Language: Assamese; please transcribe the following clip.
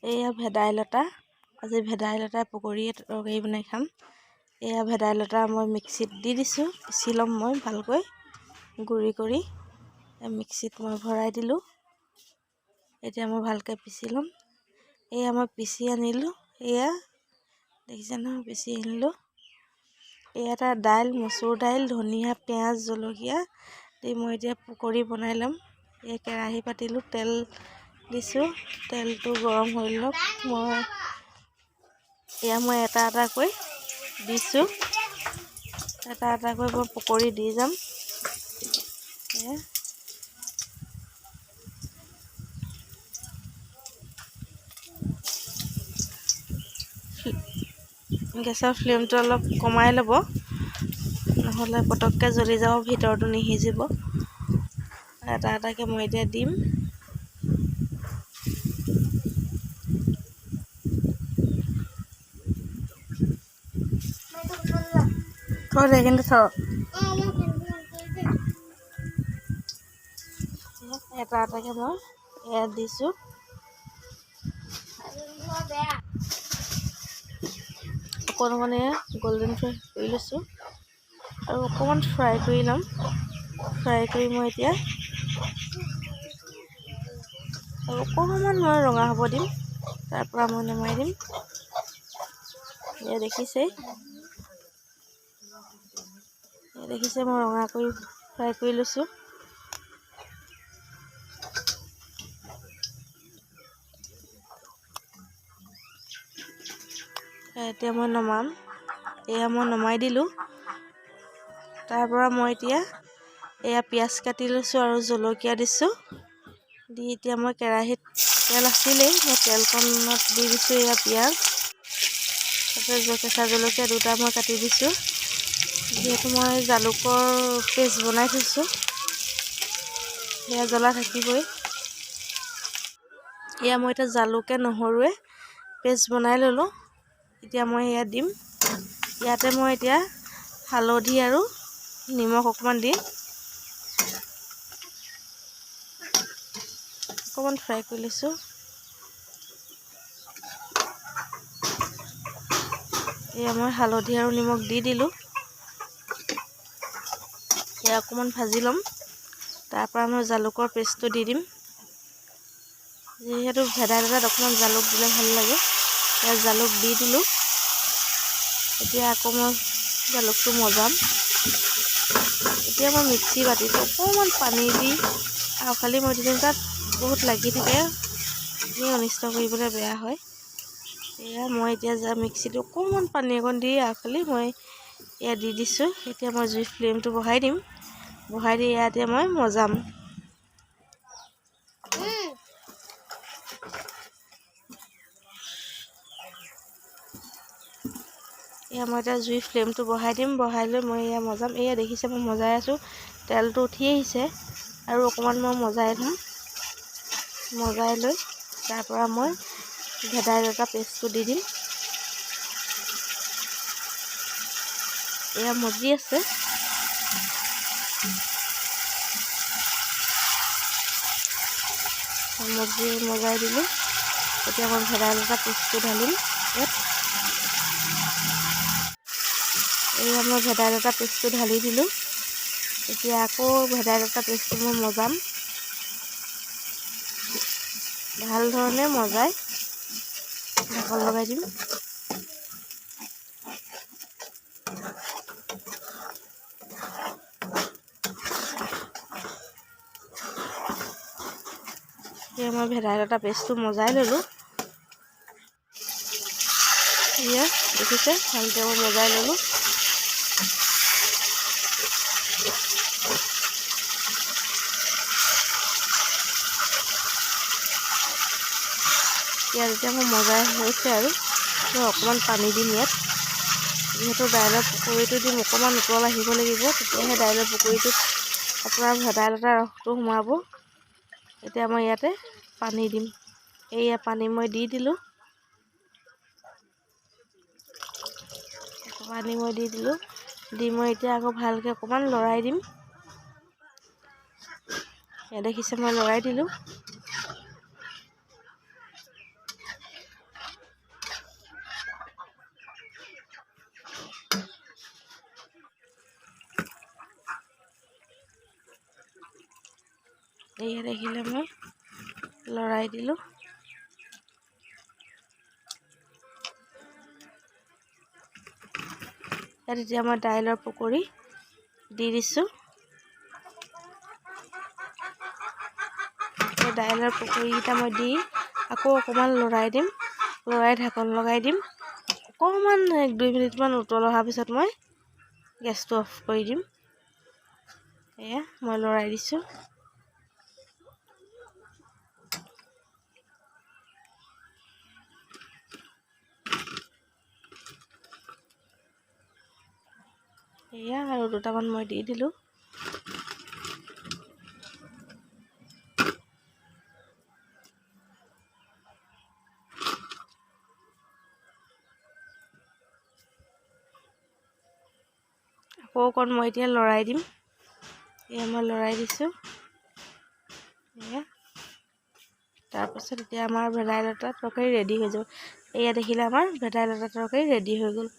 এয়া ভেদাইলতা আজি ভেদাইলতা পকৰি তৰকাৰী বনাই খাম। এয়া ভেদাইলতা মই মিক্সিত দি দিছোঁ, পিচি ল'ম মই ভালকৈ গুড়ি কৰি। মিক্সিত মই ভৰাই দিলোঁ। এতিয়া মই ভালকৈ পিচি ল'ম। এয়া মই পিচি আনিলোঁ, এয়া দেখিছে নহয়, পিচি আনিলোঁ। এয়া এটা দাইল, মচুৰ দাইল, ধনিয়া, পিঁয়াজ, জলকীয়া দি মই এতিয়া পকৰি বনাই ল'ম। এই কেৰাহী পাতিলোঁ, তেল দিছোঁ, তেলটো গৰম হৈ লওক। মই এটা এটাকৈ দিছোঁ, এটা এটাকৈ মই পকৰি দি যাম। গেছৰ ফ্লেমটো অলপ কমাই ল'ব, নহ'লে পটককৈ জ্বলি যাব, ভিতৰটো নিসিজিব। এটা এটাকৈ মই এতিয়া দিম। থৈ দে, কিন্তু থ এটা এটাকৈ মই এয়া দিছোঁ। অকণমান গল্ডেন ফ্ৰাই কৰি লৈছোঁ আৰু অকণমান ফ্ৰাই কৰি ল'ম। ফ্ৰাই কৰি মই এতিয়া আৰু অকণমান মই ৰঙা হ'ব দিম, তাৰপৰা মই নমাই দিম। এয়া দেখিছে মই ৰঙা কৰি ফ্ৰাই কৰি লৈছোঁ। এতিয়া মই নমাম। এয়া মই নমাই দিলোঁ। তাৰপৰা মই এতিয়া এয়া পিঁয়াজ কাটি লৈছোঁ আৰু জলকীয়া দিছোঁ। দি এতিয়া মই কেৰাহীত তেল আছিলেই, মই তেলকণত দি দিছোঁ এয়া পিঁয়াজ, তাৰপিছত কেঁচা জলকীয়া দুটা মই কাটি দিছোঁ। যিহেতু মই জালুকৰ পেষ্ট বনাই থৈছোঁ, সেয়া জ্বলা থাকিবই। এয়া মই এতিয়া জালুকে নহৰুৱে পেষ্ট বনাই ল'লোঁ। এতিয়া মই এয়া দিম। ইয়াতে মই এতিয়া হালধি আৰু নিমখ অকণমান দিম। অকণমান ফ্ৰাই কৰি লৈছোঁ। এয়া মই হালধি আৰু নিমখ দি দিলোঁ। এয়া অকণমান ভাজি ল'ম। তাৰপৰা মই জালুকৰ পেষ্টটো দি দিম। যিহেতু ভেদাইলতাত অকণমান জালুক দিলে ভাল লাগে, এয়া জালুক দি দিলোঁ। এতিয়া আকৌ মই জালুকটো মজাম। এতিয়া মই মিক্সি বাতিত অকণমান পানী দি, আৰু খালি মই দিলোঁ, তাত বহুত লাগি থাকে, অনিষ্ট কৰিবলৈ বেয়া হয়। এয়া মই এতিয়া মিক্সিটো অকণমান পানী অকণ দি খালি মই এয়া দি দিছোঁ। এতিয়া মই জুই ফ্লেমটো বঢ়াই দিম। বঢ়াই দি ইয়াতে মই মজাম। এয়া মই এতিয়া জুই ফ্লেমটো বঢ়াই দিম। বঢ়াই লৈ মই এয়া মজাম। এয়া দেখিছে মই মজাই আছোঁ। তেলটো উঠি আহিছে আৰু অকণমান মই মজাই থ'ম। মজাই লৈ তাৰপৰা মই ভেদাইলতা পেষ্টটো দি দিম। এয়া মজি আছে। মজাই দিলোঁ। এতিয়া মই ভেদাইলতা পেষ্টটো ঢালিম ইয়াত। এয়া মই ভেদাইলতা পেষ্টটো ঢালি দিলোঁ। এতিয়া আকৌ ভেদাইলতা পেষ্টটো মই মজাম। ভাল ধৰণে মজাই ঢাকন লগাই দিম। এয়া মই ভেদাইলতা পেষ্টটো মজাই ল'লোঁ। এয়া দেখিছে ভালকৈ মই মজাই ল'লোঁ। ইয়াত এতিয়া মোৰ মজাই হৈছে আৰু মই অকণমান পানী দিম ইয়াত। যিহেতু দাইলৰ পকৰিটো দিম, অকণমান উতল আহিব লাগিব, তেতিয়াহে দাইলৰ পকৰিটোত আপোনাৰ ভেদাইলতাৰ ৰসটো সোমাব। এতিয়া মই ইয়াতে পানী দিম। এয়া পানী মই দি দিলোঁ। পানী মই দি দিলোঁ। দি মই এতিয়া আকৌ ভালকৈ অকণমান লৰাই দিম। এয়া দেখিছে মই লৰাই দিলোঁ। এয়া দেখিলে মই লৰাই দিলোঁ। ইয়াত এতিয়া মই দাইলৰ পকৰি দি দিছোঁ। দাইলৰ পকৰিকেইটা মই দি আকৌ অকণমান লৰাই দিম। লৰাই ঢাকন লগাই দিম। অকণমান 1-2 মিনিটমান উতল অহাৰ পিছত মই গেছটো অফ কৰি দিম। এয়া মই লৰাই দিছোঁ। এয়া আৰু দুটামান মই দি দিলোঁ। আকৌ অকণ মই এতিয়া লৰাই দিম। এয়া মই লৰাই দিছোঁ। এয়া তাৰপাছত এতিয়া আমাৰ ভেদাইলতা তৰকাৰী ৰেডি হৈ যাব। এয়া দেখিলে আমাৰ ভেদাইলতা তৰকাৰী ৰেডি হৈ গ'ল।